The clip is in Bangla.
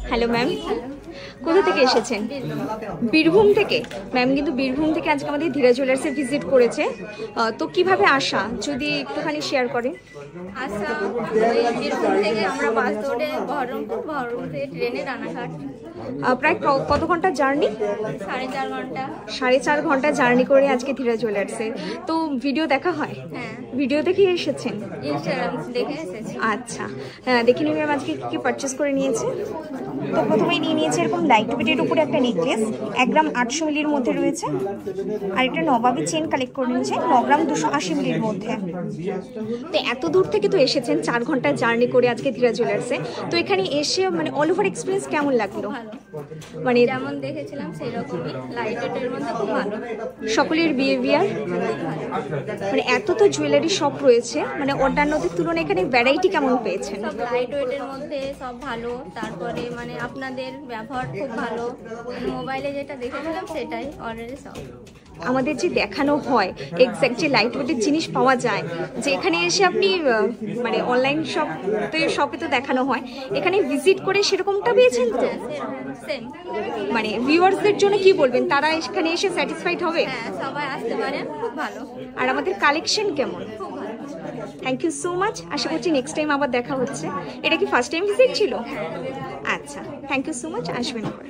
হ্যালো ম্যাম, কোথা থেকে এসেছেন? বীরভূম থেকে। ম্যাম কিন্তু বীরভূম থেকে আজকে আমাদের ধীরা জুয়েলার্সে ভিজিট করেছে। তো কিভাবে আসা যদি একটুখানি শেয়ার করেন। আচ্ছা, বীরভূম থেকে আমরা বাস ধরে বহরমপুর থেকে ট্রেনে রানাঘাট। প্রায় কত ঘন্টা জার্নি? 4.5 ঘন্টা। 4.5 ঘন্টা জার্নি করে আজকে ধীরা জুয়েলার্সে। তো ভিডিও দেখা হয়? হ্যাঁ, ভিডিও দেখে এসেছেন? ইনস্টাগ্রাম দেখে এসেছি। আচ্ছা, দেখে নিন ম্যাম আজকে কী কী পারচেস করে নিয়েছে। তো প্রথমেই নিয়ে নিয়েছে এরকম লাইট ওয়েটের উপরে একটা নেকলেস, 1 গ্রাম 800 মিলির মধ্যে রয়েছে। আর একটা নবাবী চেন কালেক্ট করে নিয়েছে 9 গ্রাম 280 মিলির মধ্যে। তো এত দূর থেকে তো এসেছেন 4 ঘন্টা জার্নি করে আজকে ধীরা জুয়েলার্সে। তো এখানে এসে মানে অল ওভার এক্সপিরিয়েন্স কেমন লাগলো? ভালো, মানে যেমন দেখেছিলাম সেই রকমই, লাইট ওয়েটের মধ্যে খুব ভালো। সকলের বিহেভিয়ার মানে এত তো জুয়েলারি শপ রয়েছে, মানে অন্যান্যদের তুলনায় এখানে ভ্যারাইটি কেমন পেয়েছেন? সব লাইট ওয়েটের মধ্যে সব ভালো। তারপরে মানে আপনাদের ব্যবহার খুব ভালো। মোবাইলে যেটা দেখেছিলাম সেটাই অলরেডি সব। আমাদের যে দেখানো হয় এক্স্যাক্ট যে লাইট ওয়েটের জিনিস পাওয়া যায়, যে এখানে এসে আপনি মানে অনলাইন শপে তো দেখানো হয়, এখানে ভিজিট করে সেরকমটা পেয়েছেন তো? সেম। মানে ভিউয়ার্সদের জন্য কি বলবেন, তারা এখানে এসে স্যাটিসফাইড হবে? হ্যাঁ, সবাই আসতে পারেন, খুব ভালো। আর আমাদের কালেকশন কেমন? খুব ভালো। Thank you so much. আশা করছি নেক্সট টাইম আবার দেখা হচ্ছে। এটা কি ফার্স্ট টাইম ভিজিট ছিল? আচ্ছা, থ্যাংক ইউ সো মাচ, আসবেন আবার।